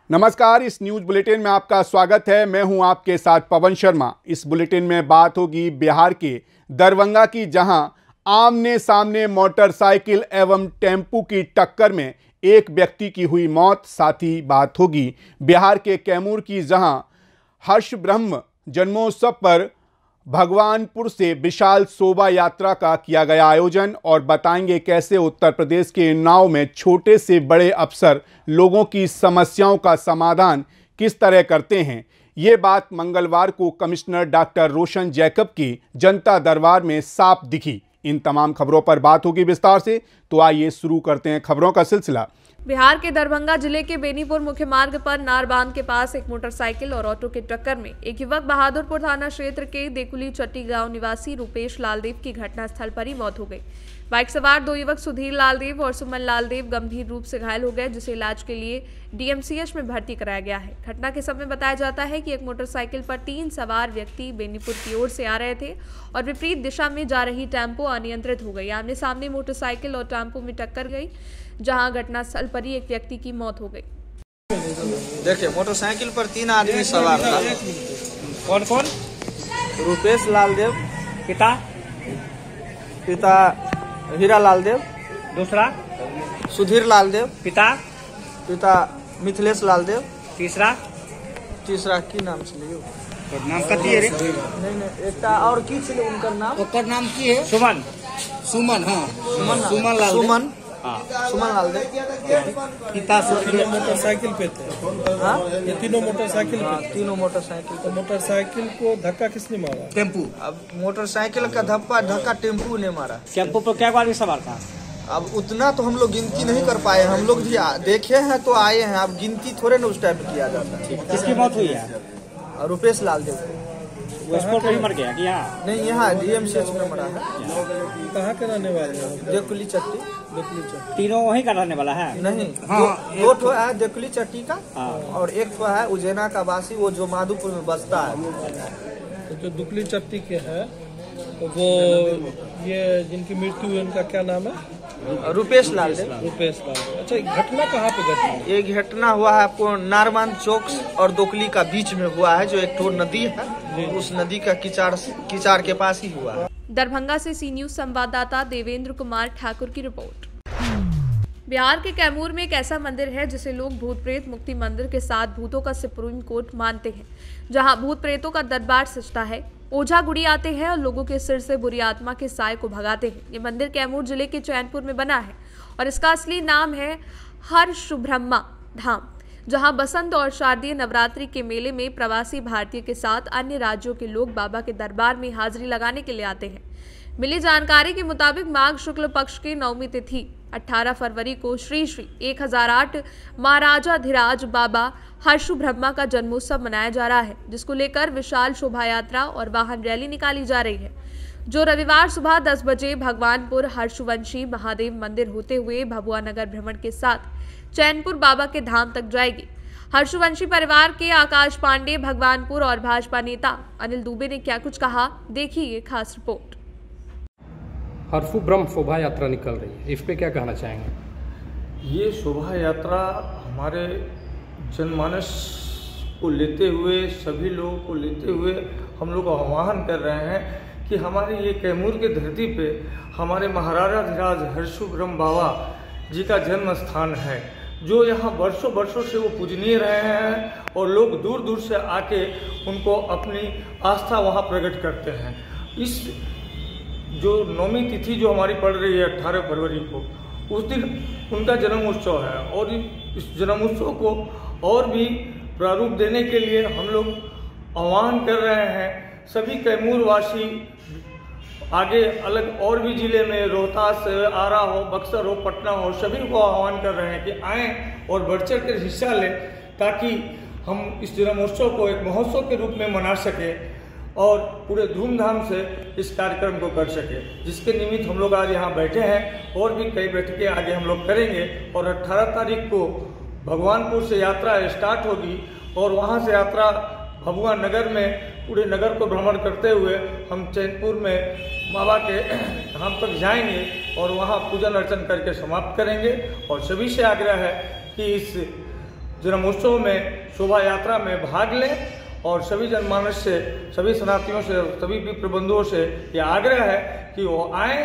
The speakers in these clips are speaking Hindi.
नमस्कार, इस न्यूज बुलेटिन में आपका स्वागत है। मैं हूं आपके साथ पवन शर्मा। इस बुलेटिन में बात होगी बिहार के दरभंगा की, जहां आमने सामने मोटरसाइकिल एवं टेम्पू की टक्कर में एक व्यक्ति की हुई मौत। साथ ही बात होगी बिहार के कैमूर की, जहां हर्ष ब्रह्म जन्मोत्सव पर भगवानपुर से विशाल शोभा यात्रा का किया गया आयोजन, और बताएंगे कैसे उत्तर प्रदेश के उन्नाव में छोटे से बड़े अफसर लोगों की समस्याओं का समाधान किस तरह करते हैं। ये बात मंगलवार को कमिश्नर डॉक्टर रोशन जैकब की जनता दरबार में साफ दिखी। इन तमाम खबरों पर बात होगी विस्तार से, तो आइए शुरू करते हैं खबरों का सिलसिला। बिहार के दरभंगा जिले के बेनीपुर मुख्य मार्ग पर नारबांध के पास एक मोटरसाइकिल और ऑटो की टक्कर में एक युवक बहादुरपुर थाना क्षेत्र के देकुली चट्टी गांव निवासी रुपेश लालदेव की घटनास्थल पर ही मौत हो गई। बाइक सवार दो युवक सुधीर लालदेव और सुमन लालदेव गंभीर रूप से घायल हो गए, जिसे इलाज के लिए डीएमसीएच में भर्ती कराया गया है। घटना के समय बताया जाता है कि एक मोटरसाइकिल पर 3 सवार व्यक्ति बेनीपुर की ओर से आ रहे थे और विपरीत दिशा में जा रही टेम्पो अनियंत्रित हो गई। आमने सामने मोटरसाइकिल और टेम्पो में टक्कर गई, जहां घटनास्थल पर ही एक व्यक्ति की मौत हो गई। देखिए, मोटरसाइकिल पर 3 आदमी सवार था। कौन कौन? रुपेश लालदेव, पिता हीरा लालदेव, दूसरा सुधीर लालदेव, पिता मिथिलेश लालदेव, तीसरा की नाम छे? नाम कथी है रे? नहीं, एकटा और की छे उनकर नाम? ओकर नाम की है? सुमन। हाँ, सुमन लालदेव। पिता मोटरसाइकिल पे थे। हाँ, ये तीनों मोटरसाइकिल पे थे। तीनों मोटरसाइकिल। तो मोटरसाइकिल को धक्का किसने मारा? टेम्पू। अब मोटरसाइकिल का धक्का टेम्पू ने मारा। टेम्पो पर क्या आदमी सवार था? अब उतना तो हम लोग गिनती नहीं कर पाए। हम लोग भी देखे हैं तो आए हैं। अब गिनती थोड़े ना उस टाइप किया जाता है। किसकी मौत हुई है? रुपेश लालदेव। वो स्पॉट पर ही मर गया कि यहाँ? नहीं, यहाँ डीएमसीएच में मरा है। कहाँ के रहने वाले हैं? देकुली चट्टी। तीनों वहीं का रहने वाला है? नहीं, हाँ, दो ठो है देकुली चट्टी का। हाँ। और एक ठो है उज्जैना का वासी, वो जो माधोपुर में बसता है। तो जो दुकली चट्टी के है, तो वो ये जिनकी मृत्यु हुई उनका क्या नाम है? रुपेश लालदेव। रुपेश लालदेव। अच्छा, घटना कहाँ पे घटी? ये घटना हुआ है आपको नारबांध चौक और दोकली का बीच में हुआ है, जो एक ठो नदी है। उस नदी का किचाड़ के पास ही हुआ है। दरभंगा से सी न्यूज संवाददाता देवेंद्र कुमार ठाकुर की रिपोर्ट। बिहार के कैमूर में एक ऐसा मंदिर है जिसे लोग भूत प्रेत मुक्ति मंदिर के साथ भूतों का सुप्रीम कोर्ट मानते हैं, जहां भूत प्रेतों का दरबार सजता है। ओझा गुड़ी आते हैं और लोगों के सिर से बुरी आत्मा के साय को भगाते हैं। ये मंदिर कैमूर जिले के चैनपुर में बना है और इसका असली नाम है हर्ष ब्रह्म धाम, जहां बसंत और शारदीय नवरात्रि के मेले में प्रवासी भारतीय के साथ अन्य राज्यों के लोग बाबा के दरबार में हाजिरी लगाने के लिए आते हैं। मिली जानकारी के मुताबिक माघ शुक्ल पक्ष की नवमी तिथि 18 फरवरी को श्री 1008 महाराजाधिराज बाबा हर्षु ब्रह्मा का जन्मोत्सव मनाया जा रहा है, जिसको लेकर विशाल शोभा यात्रा और वाहन रैली निकाली जा रही है, जो रविवार सुबह 10 बजे भगवानपुर हर्षवंशी महादेव मंदिर होते हुए भभुआ नगर भ्रमण के साथ चैनपुर बाबा के धाम तक जाएगी। हर्षवंशी परिवार के आकाश पांडे भगवानपुर और भाजपा नेता अनिल दुबे ने क्या कुछ कहा, देखिए ये खास रिपोर्ट। हर्षु ब्रह्म शोभा यात्रा निकल रही है, इस पे क्या कहना चाहेंगे? ये शोभा यात्रा हमारे जनमानस को लेते हुए, सभी लोगों को लेते हुए हम लोग आह्वान कर रहे हैं कि हमारे ये कैमूर की धरती पे हमारे महाराजाधिराज हर्षु ब्रह्म बाबा जी का जन्म स्थान है, जो यहाँ वर्षों से वो पूजनीय रहे हैं और लोग दूर दूर से आके उनको अपनी आस्था वहाँ प्रकट करते हैं। इस जो नौमी तिथि जो हमारी पड़ रही है 18 फरवरी को, उस दिन उनका जन्मोत्सव है और इस जन्मोत्सव को और भी प्रारूप देने के लिए हम लोग आह्वान कर रहे हैं। सभी कैमूर वासी आगे अलग और भी जिले में रोहतास से आरा हो, बक्सर हो, पटना हो, सभी को आह्वान कर रहे हैं कि आएँ और बढ़ चढ़ कर हिस्सा लें, ताकि हम इस जन्मोत्सव को एक महोत्सव के रूप में मना सकें और पूरे धूमधाम से इस कार्यक्रम को कर सके, जिसके निमित्त हम लोग आज यहाँ बैठे हैं। और भी कई बैठकें आगे हम लोग करेंगे और 18 तारीख को भगवानपुर से यात्रा स्टार्ट होगी और वहाँ से यात्रा भभुआ नगर में पूरे नगर को भ्रमण करते हुए हम चैनपुर में बाबा के धाम तक जाएंगे और वहाँ पूजन अर्चन करके समाप्त करेंगे। और सभी से आग्रह है कि इस जन्मोत्सव में शोभा यात्रा में भाग लें और सभी जनमानस से, सभी सनातनियों से, सभी विप्र बंधुओं से यह आग्रह है कि वो आए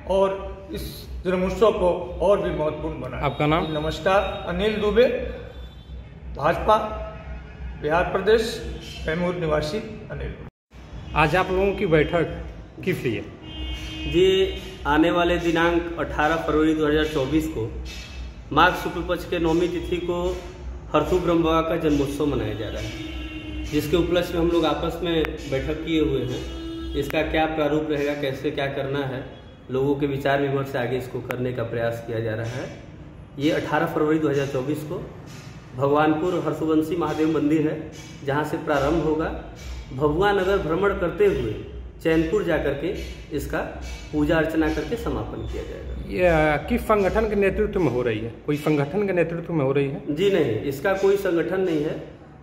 और इस जन्मोत्सव को और भी महत्वपूर्ण बनाएं। आपका नाम? नमस्कार, अनिल दुबे, भाजपा बिहार प्रदेश, कैमूर निवासी अनिल। आज आप लोगों की बैठक किस लिए? जी, आने वाले दिनांक 18 फरवरी 2024 को माघ शुक्ल पक्ष के 9वीं तिथि को हरसू ब्रह्म बाबा का जन्मोत्सव मनाया जा रहा है, जिसके उपलक्ष्य में हम लोग आपस में बैठक किए हुए हैं। इसका क्या प्रारूप रहेगा, कैसे क्या करना है, लोगों के विचार विमर्श से आगे इसको करने का प्रयास किया जा रहा है। ये 18 फरवरी 2024 को भगवानपुर हर्षवंशी महादेव मंदिर है, जहाँ से प्रारंभ होगा। भभुआ नगर भ्रमण करते हुए चैनपुर जाकर के इसका पूजा अर्चना करके समापन किया जाएगा। ये किस संगठन के नेतृत्व में हो रही है? कोई संगठन के नेतृत्व में हो रही है? जी नहीं, इसका कोई संगठन नहीं है।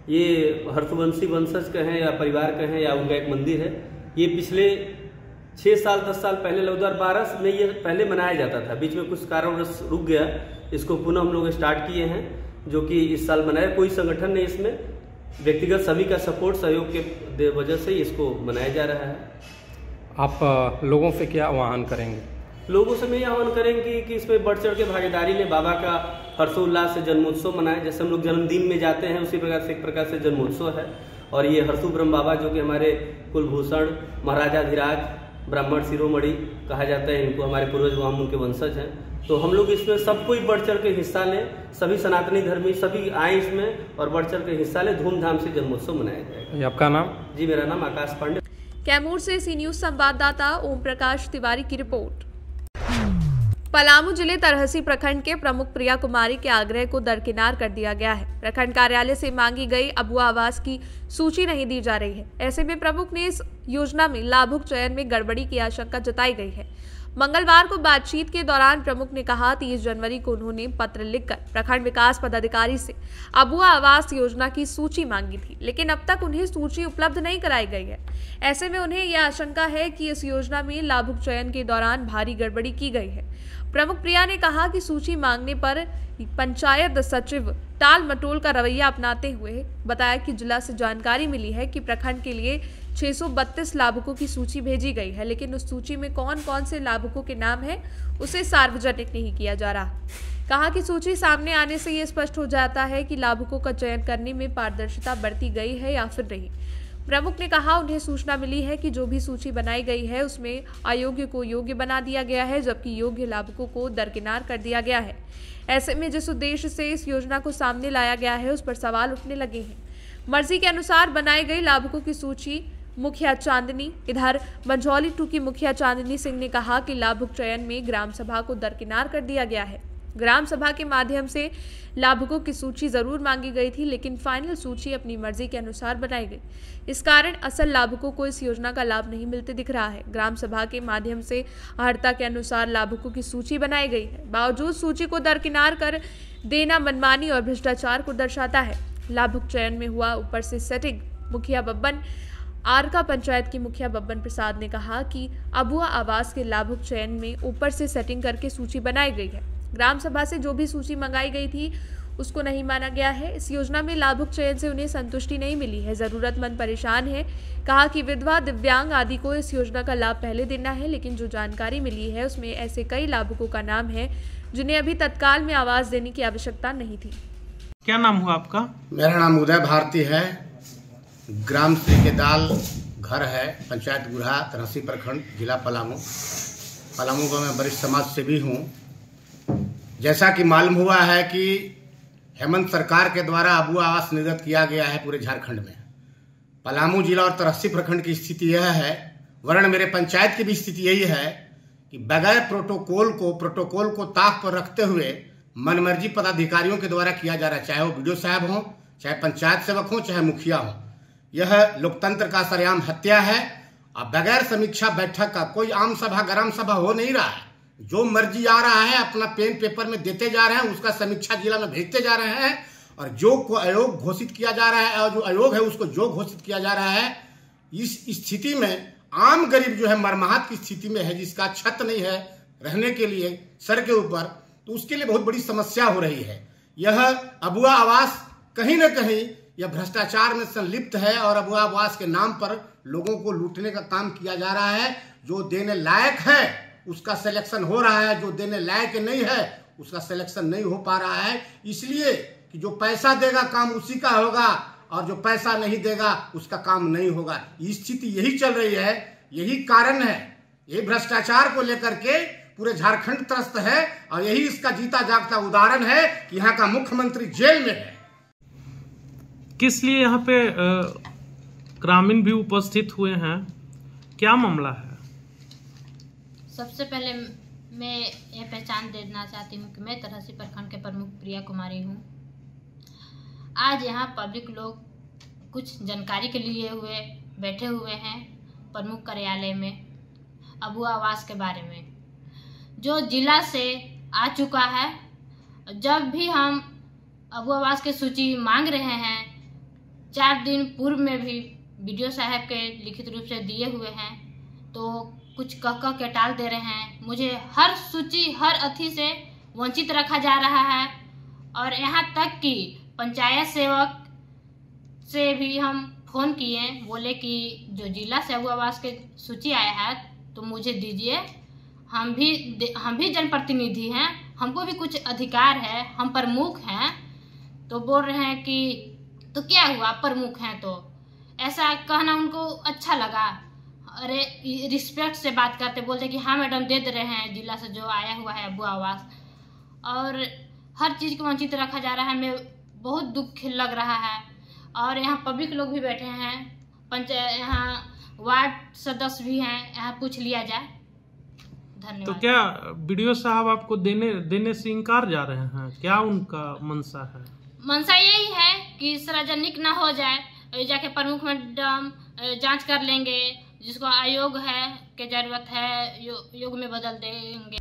ये हर्षवंशी वंशज कहें या परिवार कहें या उनका एक मंदिर है। ये पिछले 6 साल 10 साल पहले 2012 में ये पहले मनाया जाता था, बीच में कुछ कारणवश रुक गया। इसको पुनः हम लोग स्टार्ट किए हैं, जो कि इस साल मनाया। कोई संगठन नहीं इसमें, व्यक्तिगत सभी का सपोर्ट सहयोग के वजह से इसको मनाया जा रहा है। आप लोगों से क्या आह्वान करेंगे? लोगों से मैं ये आह्वान करेंगे कि इसमें बढ़ चढ़ के भागीदारी लें, बाबा का हर्षोल्लास से जन्मोत्सव मनाएं। जैसे हम लोग जन्मदिन में जाते हैं, उसी प्रकार से एक प्रकार से जन्मोत्सव है। और ये हरसू ब्रह्म बाबा जो कि हमारे कुलभूषण महाराजाधिराज ब्राह्मण शिरोमणि कहा जाता है, इनको हमारे पूर्वज वहाँ उनके वंशज हैं। तो हम लोग इसमें सब कोई बढ़ चढ़ के हिस्सा लें, सभी सनातनी धर्मी सभी आए इसमें और बढ़ चढ़ के हिस्सा लें। धूमधाम से जन्मोत्सव मनाया जाएगा। आपका नाम? जी, मेरा नाम आकाश पांडे। कैमूर से सी न्यूज संवाददाता ओम प्रकाश तिवारी की रिपोर्ट। पलामू जिले तरहसी प्रखंड के प्रमुख प्रिया कुमारी के आग्रह को दरकिनार कर दिया गया है। प्रखंड कार्यालय से मांगी गई अबुआ आवास की सूची नहीं दी जा रही है। ऐसे में प्रमुख ने इस योजना में लाभुक चयन में गड़बड़ी की आशंका जताई गई है। मंगलवार को बातचीत के दौरान प्रमुख ने कहा 30 जनवरी को उन्होंने पत्र लिखकर प्रखंड विकास पदाधिकारी से अबुआ आवास योजना की सूची मांगी थी, लेकिन अब तक उन्हें सूची उपलब्ध नहीं कराई गई है। ऐसे में उन्हें यह आशंका है कि इस योजना में लाभुक चयन के दौरान भारी गड़बड़ी की गई है। प्रमुख प्रिया ने कहा कि सूची मांगने पर पंचायत सचिव टाल मटोल का रवैया अपनाते हुए बताया कि जिला से जानकारी मिली है कि प्रखंड के लिए 632 लाभुकों की सूची भेजी गई है, लेकिन उस सूची में कौन कौन से लाभुकों के नाम है उसे सार्वजनिक नहीं किया जा रहा। कहा कि सूची सामने आने से ये स्पष्ट हो जाता है कि लाभुकों का चयन करने में पारदर्शिता बरती गई है या फिर नहीं। प्रमुख ने कहा उन्हें सूचना मिली है कि जो भी सूची बनाई गई है उसमें अयोग्य को योग्य बना दिया गया है, जबकि योग्य लाभुकों को दरकिनार कर दिया गया है। ऐसे में जिस उद्देश्य से इस योजना को सामने लाया गया है उस पर सवाल उठने लगे हैं। मर्जी के अनुसार बनाई गई लाभुकों की सूची मुखिया चांदनी। इधर मंझौली 2 की मुखिया चांदनी सिंह ने कहा कि लाभुक चयन में ग्राम सभा को दरकिनार कर दिया गया है। ग्राम सभा के माध्यम से लाभुकों की सूची जरूर मांगी गई थी, लेकिन फाइनल सूची अपनी मर्जी के अनुसार बनाई गई। इस कारण असल लाभुकों को इस योजना का लाभ नहीं मिलते दिख रहा है। ग्राम सभा के माध्यम से अर्हता के अनुसार लाभुकों की सूची बनाई गई है। बावजूद सूची को दरकिनार कर देना मनमानी और भ्रष्टाचार को दर्शाता है। लाभुक चयन में हुआ ऊपर से सेटिंग। मुखिया बब्बन आरका पंचायत की मुखिया बब्बन प्रसाद ने कहा कि अबुआ आवास के लाभुक चयन में ऊपर से सेटिंग करके सूची बनाई गई है। ग्राम सभा से जो भी सूची मंगाई गई थी उसको नहीं माना गया है। इस योजना में लाभुक चयन से उन्हें संतुष्टि नहीं मिली है। जरूरतमंद परेशान है। कहा कि विधवा, दिव्यांग आदि को इस योजना का लाभ पहले देना है, लेकिन जो जानकारी मिली है उसमें ऐसे कई लाभुकों का नाम है जिन्हें अभी तत्काल में आवास देने की आवश्यकता नहीं थी। क्या नाम हुआ आपका? मेरा नाम उदय भारती है। ग्राम श्री के दाल घर है, पंचायत गुरहा, तरहसी प्रखंड, जिला पलामू। पलामू का मैं वरिष्ठ समाज सेवी हूँ। जैसा कि मालूम हुआ है कि हेमंत सरकार के द्वारा अबुआ आवास निर्गत किया गया है पूरे झारखंड में। पलामू जिला और तरहसी प्रखंड की स्थिति यह है, वरन मेरे पंचायत की भी स्थिति यही है कि बगैर प्रोटोकॉल को ताक पर रखते हुए मनमर्जी पदाधिकारियों के द्वारा किया जा रहा है, चाहे वो वीडियो साहब हों, चाहे पंचायत सेवक हों, चाहे मुखिया हों। यह लोकतंत्र का सरेआम हत्या है। और बगैर समीक्षा बैठक का कोई आम सभा, ग्राम सभा हो नहीं रहा है। जो मर्जी आ रहा है अपना पेन पेपर में देते जा रहे हैं, उसका समीक्षा जिला में भेजते जा रहे हैं, और जो को अयोग घोषित किया जा रहा है और जो अयोग है उसको जो घोषित किया जा रहा है। इस स्थिति में आम गरीब जो है मरमाहत की स्थिति में है, जिसका छत नहीं है रहने के लिए सर के ऊपर, तो उसके लिए बहुत बड़ी समस्या हो रही है। यह अबुआ आवास कहीं न कहीं यह भ्रष्टाचार में संलिप्त है और अबुआवास के नाम पर लोगों को लूटने का काम किया जा रहा है। जो देने लायक है उसका सिलेक्शन हो रहा है, जो देने लायक नहीं है उसका सिलेक्शन नहीं हो पा रहा है। इसलिए कि जो पैसा देगा काम उसी का होगा और जो पैसा नहीं देगा उसका काम नहीं होगा। स्थिति यही चल रही है, यही कारण है, यही भ्रष्टाचार को लेकर के पूरे झारखंड त्रस्त है और यही इसका जीता जागता उदाहरण है कि यहाँ का मुख्यमंत्री जेल में है। किस लिए यहाँ पे ग्रामीण भी उपस्थित हुए हैं, क्या मामला है? सबसे पहले मैं ये पहचान देना चाहती हूँ कि मैं तरहसी प्रखंड के प्रमुख प्रिया कुमारी हूँ। आज यहाँ पब्लिक लोग कुछ जानकारी के लिए बैठे हुए हैं प्रमुख कार्यालय में अबुआवास के बारे में, जो जिला से आ चुका है। जब भी हम अबुआवास की सूची मांग रहे हैं, 4 दिन पूर्व में भी बीडीओ साहब के लिखित रूप से दिए हुए हैं, तो कुछ कह के टाल दे रहे हैं। मुझे हर सूची हर अथी से वंचित रखा जा रहा है और यहाँ तक कि पंचायत सेवक से भी हम फ़ोन किए, बोले कि जो जिला से अबुआवास के सूची आया है तो मुझे दीजिए, हम भी जनप्रतिनिधि हैं, हमको भी कुछ अधिकार है, हम प्रमुख हैं। तो बोल रहे हैं कि तो क्या हुआ, प्रमुख हैं तो ऐसा कहना उनको अच्छा लगा। अरे रिस्पेक्ट से बात करते, बोलते कि हाँ मैडम दे रहे हैं जिला से जो आया हुआ है अबुआवास, और हर चीज़ को वंचित रखा जा रहा है। मैं बहुत दुख लग रहा है। और यहाँ पब्लिक लोग भी बैठे हैं, पंचायत यहाँ वार्ड सदस्य भी हैं, यहाँ पूछ लिया जाए। धन्यवाद। तो क्या बीडीओ साहब आपको देने से इनकार जा रहे हैं, क्या उनका मनसा है? मनसा यही है कि सार्वजनिक ना हो जाए, जाके प्रमुख मैडम जांच कर लेंगे, जिसको आयोग है के जरूरत है योग में बदल देंगे।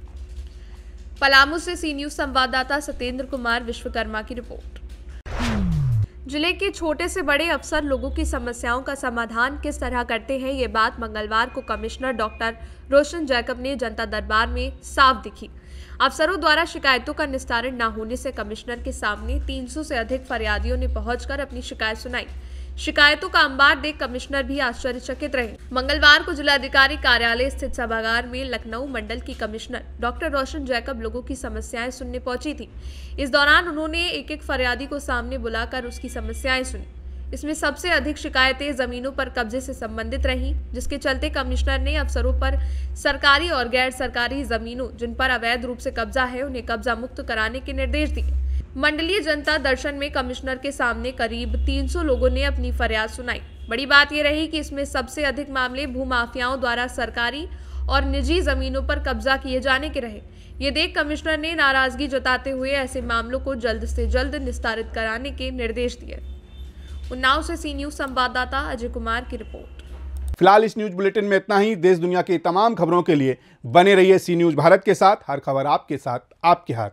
पलामू से सी न्यूज़ संवाददाता सत्येंद्र कुमार विश्वकर्मा की रिपोर्ट। जिले के छोटे से बड़े अफसर लोगों की समस्याओं का समाधान किस तरह करते हैं, ये बात मंगलवार को कमिश्नर डॉक्टर रोशन जैकब ने जनता दरबार में साफ दिखी। अफसरों द्वारा शिकायतों का निस्तारण न होने से कमिश्नर के सामने 300 से अधिक फरियादियों ने पहुंचकर अपनी शिकायत सुनाई। शिकायतों का अंबार देख कमिश्नर भी आश्चर्यचकित रहे। मंगलवार को जिलाधिकारी कार्यालय स्थित सभागार में लखनऊ मंडल की कमिश्नर डॉक्टर रोशन जैकब लोगों की समस्याएं सुनने पहुंची थी। इस दौरान उन्होंने एक एक फरियादी को सामने बुलाकर उसकी समस्याएं सुनी। इसमें सबसे अधिक शिकायतें जमीनों पर कब्जे से संबंधित रहीं, जिसके चलते कमिश्नर ने अफसरों पर सरकारी और गैर सरकारी जमीनों जिन पर अवैध रूप से कब्जा है उन्हें कब्जा मुक्त कराने के निर्देश दिए। मंडलीय जनता दर्शन में कमिश्नर के सामने करीब 300 लोगों ने अपनी फरियाद सुनाई। बड़ी बात यह रही कि इसमें सबसे अधिक मामले भूमाफियाओं द्वारा सरकारी और निजी जमीनों पर कब्जा किए जाने के रहे। ये देख कमिश्नर ने नाराजगी जताते हुए ऐसे मामलों को जल्द से जल्द निस्तारित कराने के निर्देश दिए। उन्नाव से सी न्यूज़ संवाददाता अजय कुमार की रिपोर्ट। फिलहाल इस न्यूज बुलेटिन में इतना ही। देश दुनिया की तमाम खबरों के लिए बने रहिए सी न्यूज भारत के साथ। हर खबर आपके साथ, आपके हाथ।